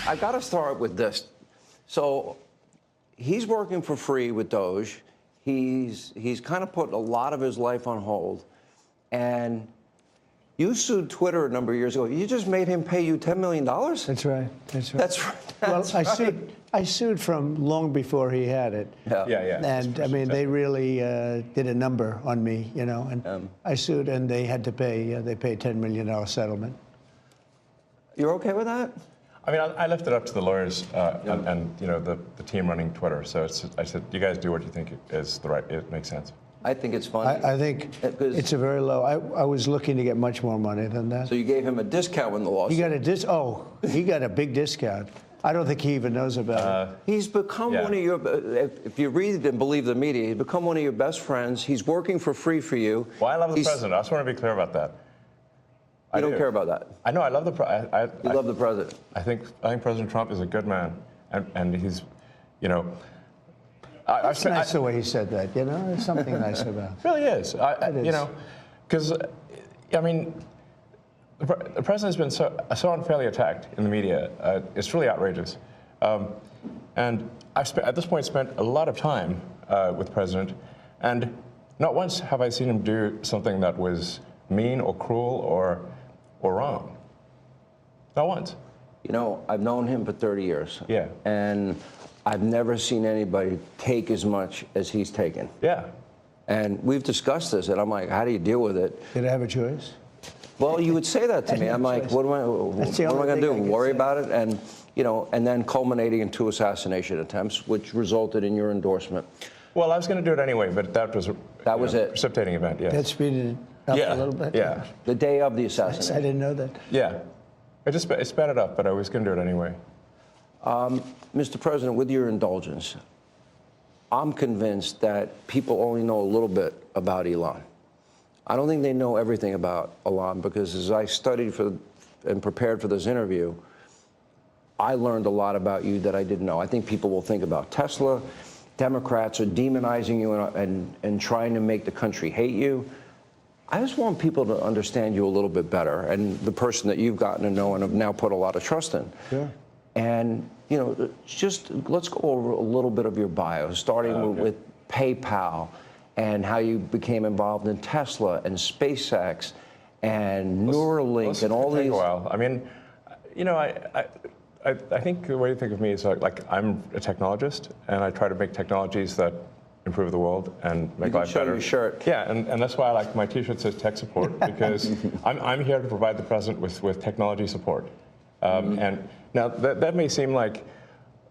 I got to start with this. So he's working for free with Doge. He's kind of put a lot of his life on hold. And you sued Twitter a number of years ago. You just made him pay you $10 million? That's right. That's right. That's right. That's well, I sued from long before he had it. Yeah. And I mean, they really did a number on me, you know. And I sued, and they had to pay. They paid $10 million settlement. You're okay with that? I mean, I left it up to the lawyers and you know the team running Twitter. So I said, you guys do what you think is the right. It makes sense. I think it's funny. I think it's a very low. I was looking to get much more money than that. So you gave him a discount when the lawsuit. He got a he got a big discount. I don't think he even knows about it. He's become one of your, if you read and believe the media, he's become one of your best friends. He's working for free for you. Well, I love the president. I just want to be clear about that. You don't care about that. I know. I love the president. You love the president. I think President Trump is a good man, and he's, you know. It's nice the way he said that. You know, there's something nice about it. It really is. You know, because I mean, the president's been so unfairly attacked in the media. It's really outrageous, and I've at this point spent a lot of time with the president, and not once have I seen him do something that was mean or cruel or wrong. Not once. You know, I've known him for 30 years. Yeah. And I've never seen anybody take as much as he's taken. Yeah. And we've discussed this, and I'm like, how do you deal with it? Did I have a choice? Well, you would say that to me. I'm like, what am I going to do? Worry about it? And, you know, and then culminating in 2 assassination attempts, which resulted in your endorsement. Well, I was going to do it anyway, but that was it. Precipitating event. Yeah. That speeded it up a little bit. Yeah. The day of the assassination. I didn't know that. Yeah. It sped it up, but I was going to do it anyway. Mr. President, with your indulgence, I'm convinced that people only know a little bit about Elon. I don't think they know everything about Elon, because as I studied and prepared for this interview, I learned a lot about you that I didn't know. I think people will think about Tesla. Democrats are demonizing you and trying to make the country hate you. I just want people to understand you a little bit better, and the person that you've gotten to know and have now put a lot of trust in. Yeah. And, you know, just let's go over a little bit of your bio, starting with PayPal and how you became involved in Tesla and SpaceX and Neuralink and all these. Take a while. I mean, you know, I think the way to think of me is like I'm a technologist, and I try to make technologies that improve the world and make life better. Your shirt. Yeah, and that's why I like my T-shirt says tech support, because I'm here to provide the president with technology support. And now that may seem like,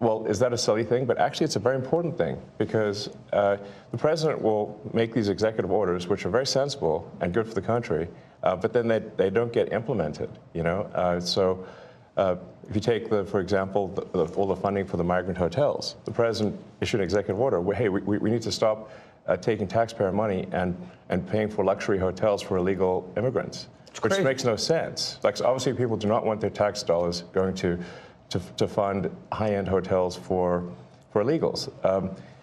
well, is that a silly thing? But actually, it's a very important thing, because the president will make these executive orders, which are very sensible and good for the country, but then they don't get implemented. You know, so. If you take, for example, all the funding for the migrant hotels, the president issued an executive order where, hey, we need to stop taking taxpayer money and paying for luxury hotels for illegal immigrants, which makes no sense. Like, so obviously, people do not want their tax dollars going to fund high-end hotels for illegals,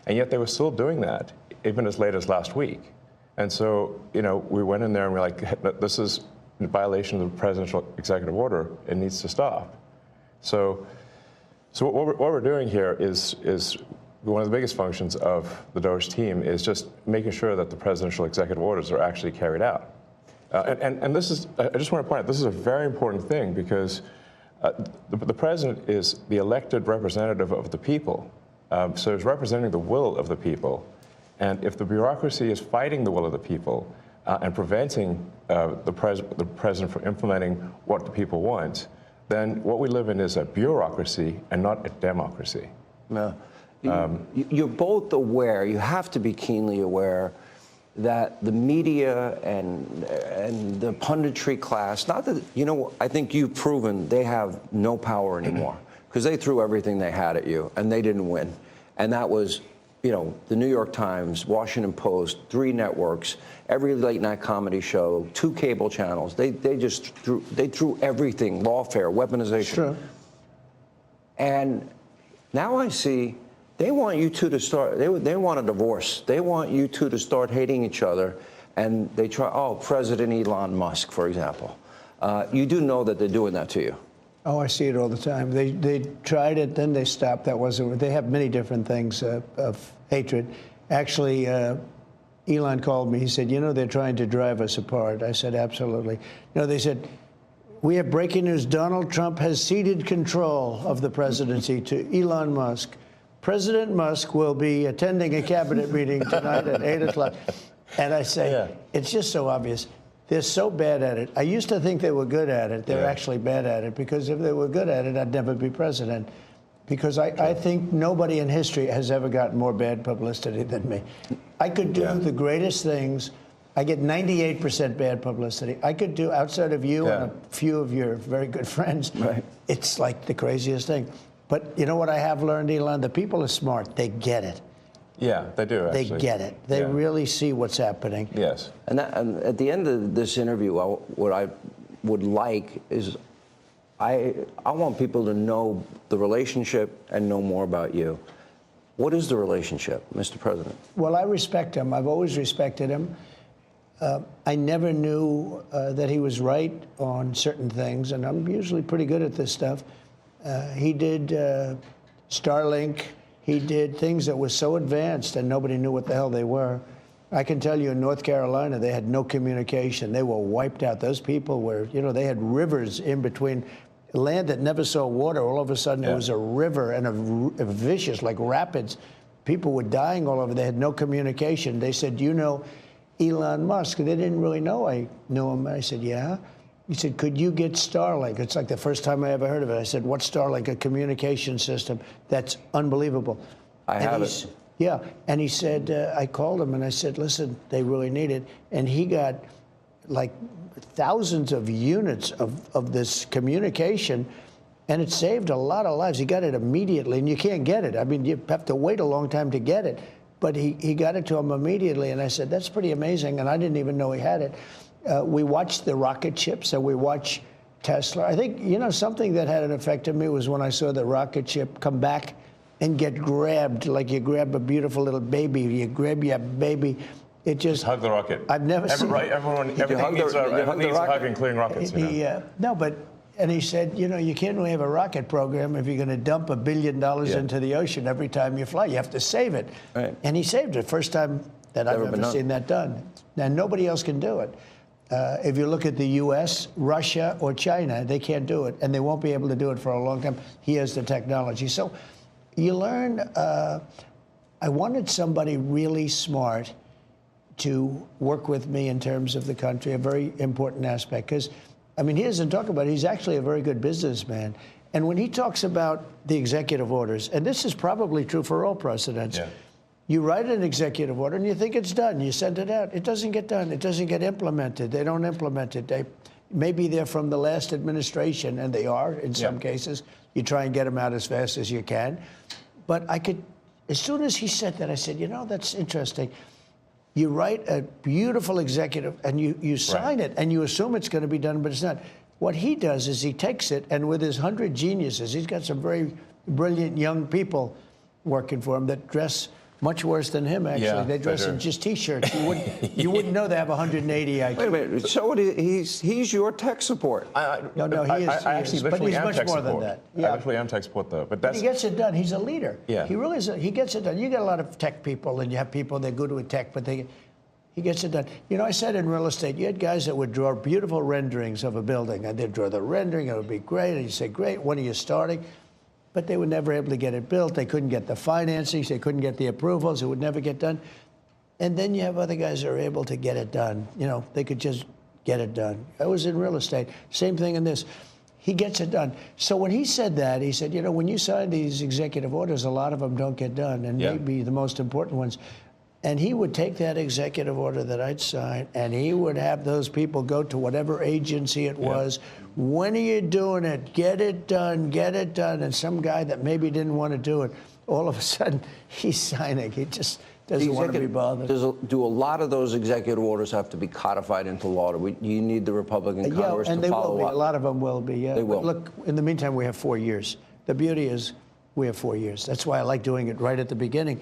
and yet they were still doing that, even as late as last week. And so, you know, we went in there and we're like, hey, this is in violation of the presidential executive order. It needs to stop. So what we're doing here is one of the biggest functions of the Doge team is just making sure that the presidential executive orders are actually carried out. And this is, I just want to point out, this is a very important thing, because the president is the elected representative of the people. So he's representing the will of the people. And if the bureaucracy is fighting the will of the people and preventing the president from implementing what the people want, then what we live in is a bureaucracy and not a democracy. No. You're both aware, you have to be keenly aware, that the media and the punditry class, not that, you know, I think you've proven they have no power anymore, because they threw everything they had at you and they didn't win. And that was, you know, the New York Times, Washington Post, 3 networks, every late night comedy show, 2 cable channels. They just threw everything, lawfare, weaponization. Sure. And now I see they want you two to start, they want a divorce. They want you two to start hating each other. And they try, President Elon Musk, for example. You do know that they're doing that to you. Oh, I see it all the time. They tried it, then they stopped. That wasn't. They have many different things of hatred. Actually, Elon called me. He said, "You know, they're trying to drive us apart." I said, "Absolutely." No, they said, "We have breaking news. Donald Trump has ceded control of the presidency to Elon Musk. President Musk will be attending a cabinet meeting tonight at 8 o'clock." And I say, It's just so obvious. They're so bad at it. I used to think they were good at it. They're actually bad at it, because if they were good at it, I'd never be president. Because I think nobody in history has ever gotten more bad publicity than me. I could do the greatest things. I get 98% bad publicity. I could do, outside of you and a few of your very good friends, it's like the craziest thing. But you know what I have learned, Elon? The people are smart. They get it. Yeah, they do, actually. They get it. They really see what's happening. Yes. And at the end of this interview, what I would like is I want people to know the relationship and know more about you. What is the relationship, Mr. President? Well, I respect him. I've always respected him. I never knew that he was right on certain things, and I'm usually pretty good at this stuff. He did Starlink. He did things that were so advanced and nobody knew what the hell they were. I can tell you in North Carolina, they had no communication. They were wiped out. Those people were, they had rivers in between. Land that never saw water, all of a sudden it was a river and a vicious, like rapids. People were dying all over. They had no communication. They said, "Do you know Elon Musk?" They didn't really know I knew him. I said, "Yeah." He said, "Could you get Starlink?" It's like the first time I ever heard of it. I said, "What's Starlink?" A communication system that's unbelievable. I have it. Yeah, and he said, I called him and I said, "Listen, they really need it." And he got like thousands of units of this communication, and it saved a lot of lives. He got it immediately, and you can't get it. I mean, you have to wait a long time to get it. But he got it to him immediately, and I said, "That's pretty amazing," and I didn't even know he had it. We watched the rocket ships, and we watch Tesla. I think, something that had an effect on me was when I saw the rocket ship come back and get grabbed, like you grab a beautiful little baby. You grab your baby. It just hug the rocket. I've never seen. Right, everyone needs a hug in clearing rockets. And he said, you can't really have a rocket program if you're going to dump $1 billion into the ocean every time you fly. You have to save it. Right. And he saved it. First time that I've ever seen that done. Now, nobody else can do it. If you look at the U.S., Russia, or China, they can't do it, and they won't be able to do it for a long time. He has the technology. So you learn. I wanted somebody really smart to work with me in terms of the country, a very important aspect. Because, he doesn't talk about it. He's actually a very good businessman. And when he talks about the executive orders, and this is probably true for all presidents, you write an executive order and you think it's done. You send it out. It doesn't get done. It doesn't get implemented. They don't implement it. Maybe they're from the last administration, and they are in some cases. You try and get them out as fast as you can. But as soon as he said that, I said, that's interesting. You write a beautiful executive, and you sign it, and you assume it's going to be done, but it's not. What he does is he takes it, and with his 100 geniuses, he's got some very brilliant young people working for him that dress much worse than him, actually. Yeah, they dress in just T-shirts. You wouldn't know they have 180 IQ. Wait a minute. So he's your tech support. No, he is. I actually but literally he's am much tech more support. than that. I literally am tech support, though. But he gets it done. He's a leader. Yeah. He really is. He gets it done. You get a lot of tech people, and you have people that are good with tech, but he gets it done. I said in real estate, you had guys that would draw beautiful renderings of a building, and they'd draw the rendering. It would be great, and you say, "Great, when are you starting?" But they were never able to get it built. They couldn't get the financing. They couldn't get the approvals. It would never get done. And then you have other guys that are able to get it done. They could just get it done. I was in real estate. Same thing in this. He gets it done. So when he said that, he said, when you sign these executive orders, a lot of them don't get done, and maybe the most important ones. And he would take that executive order that I'd sign, and he would have those people go to whatever agency it was. When are you doing it? Get it done, get it done. And some guy that maybe didn't want to do it, all of a sudden, he's signing. He just doesn't want to be bothered. Do a lot of those executive orders have to be codified into law? Do you need the Republican Congress and to follow will be. up? A lot of them will be, They will. But look, in the meantime, we have 4 years. The beauty is we have 4 years. That's why I like doing it right at the beginning.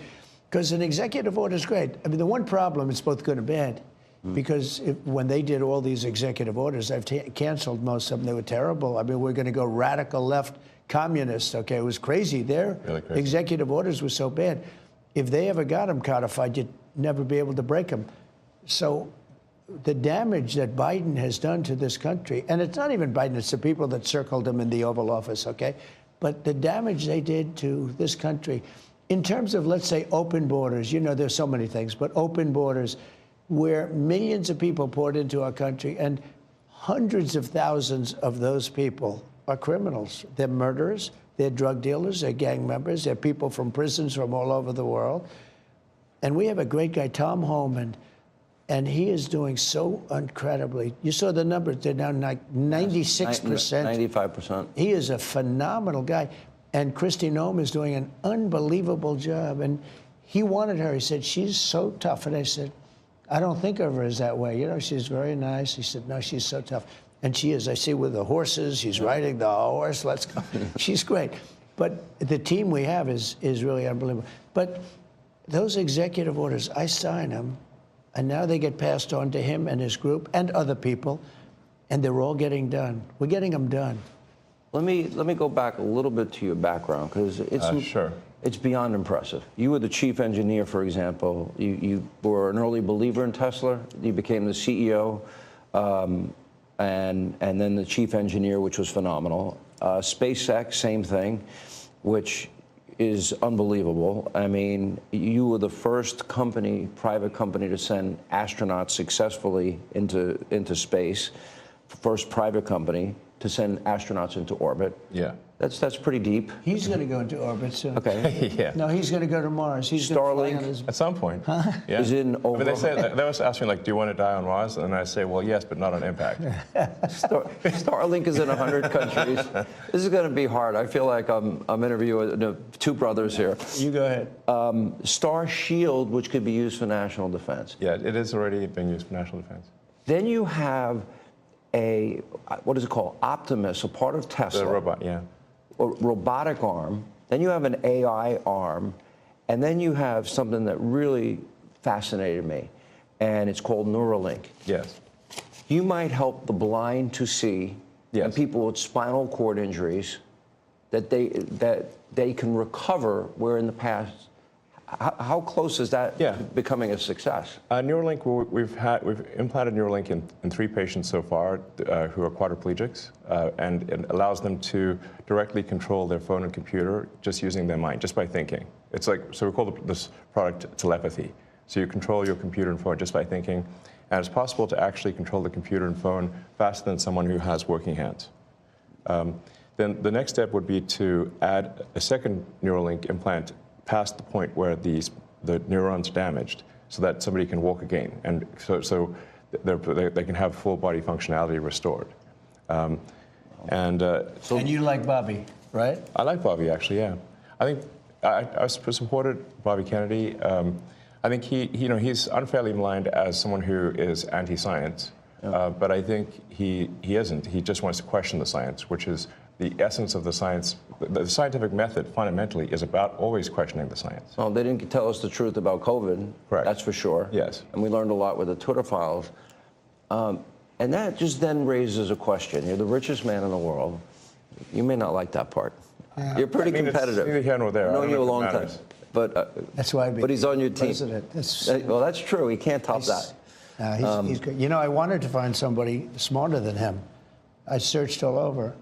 Because an executive order is great. The one problem, it's both good and bad. Because when they did all these executive orders, I've canceled most of them. They were terrible. I mean, we're going to go radical left communist. Okay, it was crazy. Their Really crazy. executive orders were so bad. If they ever got them codified, you'd never be able to break them. So the damage that Biden has done to this country, and it's not even Biden, it's the people that circled him in the Oval Office, okay? But the damage they did to this country, in terms of, let's say, open borders, you know, there's so many things, but open borders, where millions of people poured into our country, and hundreds of thousands of those people are criminals. They're murderers, they're drug dealers, they're gang members, they're people from prisons from all over the world. And we have a great guy, Tom Homan, and he is doing so incredibly. You saw the numbers, they're now like 96%. 95%. He is a phenomenal guy. And Kristi Noem is doing an unbelievable job. And he wanted her, he said, she's so tough. And I said, I don't think of her as that way. You know, she's very nice. He said, no, she's so tough. And she is. I see with the horses, she's riding the horse. Let's go. She's great. But the team we have is really unbelievable. But those executive orders, I sign them, and now they get passed on to him and his group and other people, and they're all getting done. We're getting them done. Let me go back a little bit to your background, because it's beyond impressive. You were the chief engineer, for example. You were an early believer in Tesla. You became the CEO, and then the chief engineer, which was phenomenal. SpaceX, same thing, which is unbelievable. I mean, you were the first company, private company, to send astronauts successfully into space. First private company to send astronauts into orbit. Yeah. That's pretty deep. He's going to go into orbit soon. Okay. Yeah. No, he's going to go to Mars. He's Starlink? going to fly on his... At some point. Huh? Yeah. Is in over. I mean, they always ask me, like, do you want to die on Mars? And I say, well, yes, but not on impact. Starlink is in 100 countries. This is going to be hard. I feel like I'm interviewing two brothers here. You go ahead. Star Shield, which could be used for national defense. Yeah, it is already being used for national defense. Then you have a, what is it called? Optimus, a part of Tesla. The robot, yeah. A robotic arm. Then you have an AI arm. And then you have something that really fascinated me, and it's called Neuralink. Yes. You might help the blind to see, yes, and people with spinal cord injuries, that they can recover, where in the past, how close is that becoming a success? Neuralink, we've implanted Neuralink in 3 patients so far who are quadriplegics, and it allows them to directly control their phone and computer just using their mind, just by thinking. It's like, so we call this product telepathy. So you control your computer and phone just by thinking, and it's possible to actually control the computer and phone faster than someone who has working hands. Then the next step would be to add a second Neuralink implant past the point where the neurons are damaged, so that somebody can walk again, and so they can have full body functionality restored. And you like Bobby, right? I like Bobby, actually. Yeah, I think I supported Bobby Kennedy. I think he's unfairly maligned as someone who is anti-science, but I think he isn't. He just wants to question the science, which is the essence of the science. The scientific method fundamentally is about always questioning the science. Well, they didn't tell us the truth about COVID. Correct. That's for sure. Yes. And we learned a lot with the Twitter files. And that just then raises a question. You're the richest man in the world. You may not like that part. Yeah. You're pretty competitive. It's neither here nor there. I've known you a long time. But that's why. But he's on your team. Well, that's true. He can't top that. He's good. You know, I wanted to find somebody smarter than him. I searched all over.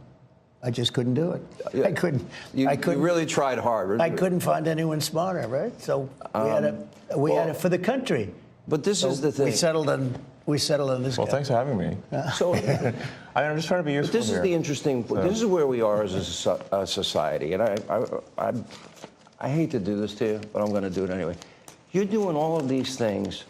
I just couldn't do it. Yeah. I couldn't. You really tried hard. I couldn't find anyone smarter, right? So we had to for the country. But this is the thing. We settled on this. Well, thanks for having me. So I'm just trying to be useful. But this is the interesting. This is where we are as a society, and I hate to do this to you, but I'm going to do it anyway. You're doing all of these things.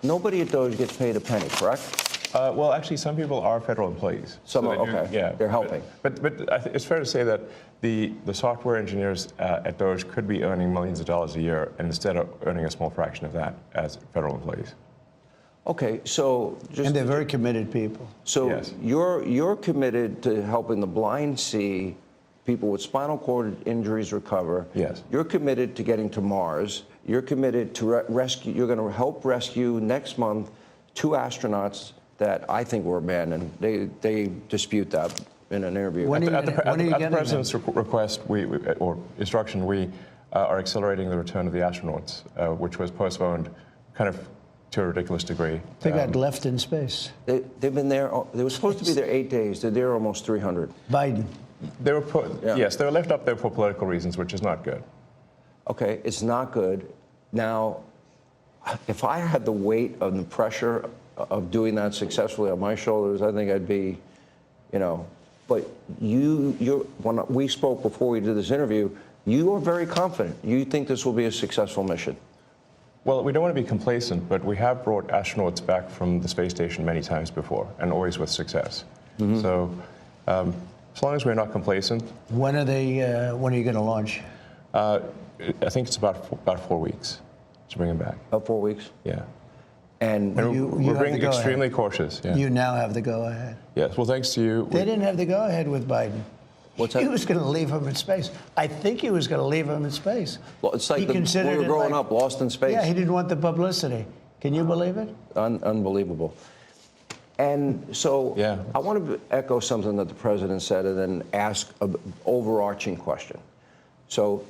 Nobody at Doge gets paid a penny, correct? Well, actually, some people are federal employees. Some are, okay. Yeah, they're helping. But it's fair to say that the software engineers at Doge could be earning millions of dollars a year, and instead of earning a small fraction of that as federal employees. Okay, so and they're very committed people. So yes, you're committed to helping the blind see people with spinal cord injuries recover. Yes. You're committed to getting to Mars. You're committed to rescue. You're going to help rescue next month 2 astronauts that I think were abandoned. They dispute that in an interview. When At the getting president's request, or instruction, we are accelerating the return of the astronauts, which was postponed kind of to a ridiculous degree. They got left in space. They've been there. They were supposed to be there 8 days. They're there almost 300. Biden. They were yes, they were left up there for political reasons, which is not good. Okay, it's not good. Now, if I had the weight of the pressure of doing that successfully on my shoulders, I think I'd be, But when we spoke before we did this interview, you are very confident. You think this will be a successful mission. Well, we don't want to be complacent, but we have brought astronauts back from the space station many times before, and always with success. Mm-hmm. So, as long as we're not complacent. When are you going to launch? I think it's about 4 weeks to bring them back. About 4 weeks? Yeah. And we're being extremely cautious. Yeah. You now have the go-ahead. Yes. Well, thanks to you. They didn't have the go-ahead with Biden. What's that? He was going to leave him in space. I think he was going to leave him in space. Well, it's like when we were growing up, lost in space. Yeah, he didn't want the publicity. Can you believe it? Unbelievable. And so yeah. I want to echo something that the president said and then ask an overarching question. So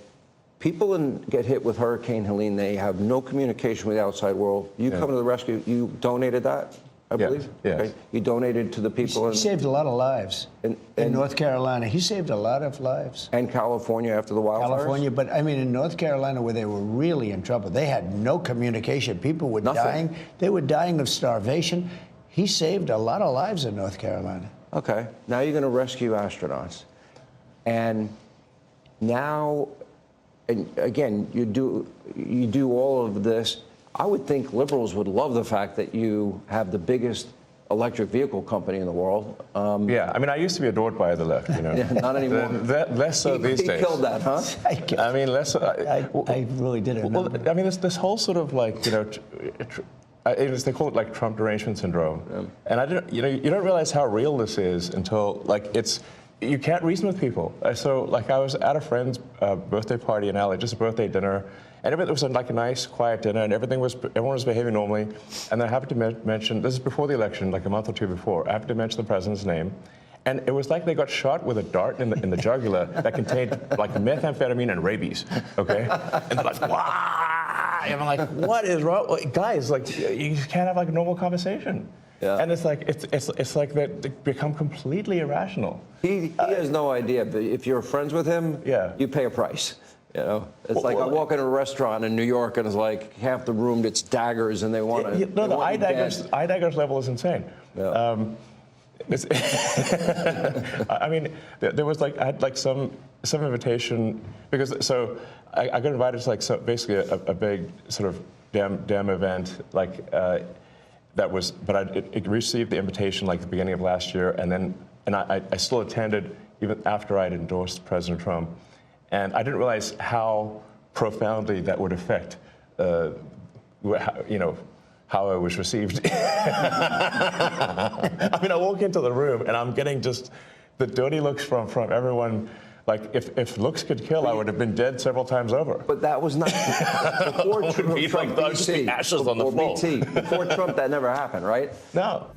people get hit with Hurricane Helene. They have no communication with the outside world. You come to the rescue. You donated that, I believe? Yes. Okay. You donated to the people. He saved a lot of lives in North Carolina. He saved a lot of lives. And California after the wildfires? California, but I mean in North Carolina where they were really in trouble. They had no communication. People were dying. They were dying of starvation. He saved a lot of lives in North Carolina. Okay. Now you're going to rescue astronauts. And now, and again, you do all of this. I would think liberals would love the fact that you have the biggest electric vehicle company in the world. Yeah, I mean, I used to be adored by the left, Yeah, not anymore. Less so these days. He killed that, huh? I mean, less. I really didn't know. Well, I mean, this whole sort of like, they call it like Trump derangement syndrome. Yeah. And I didn't, you don't realize how real this is until like you can't reason with people. So like I was at a friend's birthday party in LA, just a birthday dinner, and it was like a nice, quiet dinner, and everyone was behaving normally. And then I happened to mention, this is before the election, like a month or two before, I happened to mention the president's name. And it was like they got shot with a dart in the jugular that contained like methamphetamine and rabies, okay? And they're like, wow! And I'm like, what is wrong? Guys, like, you can't have like a normal conversation. Yeah. And it's like they become completely irrational. He has no idea. But if you're friends with him, you pay a price. It's like I walk into a restaurant in New York and it's like half the room it's daggers and they want to. No, the eye daggers level is insane. Yeah. I mean, there was like I had like some invitation because I got invited to like basically a big sort of dem event like that was, but I received the invitation like the beginning of last year, and I still attended even after I'd endorsed President Trump, and I didn't realize how profoundly that would affect how I was received. I mean, I walk into the room and I'm getting just the dirty looks from everyone. Like, if looks could kill, I would have been dead several times over. But that was not before Trump. Ashes on the floor. Before Trump, that never happened, right? No.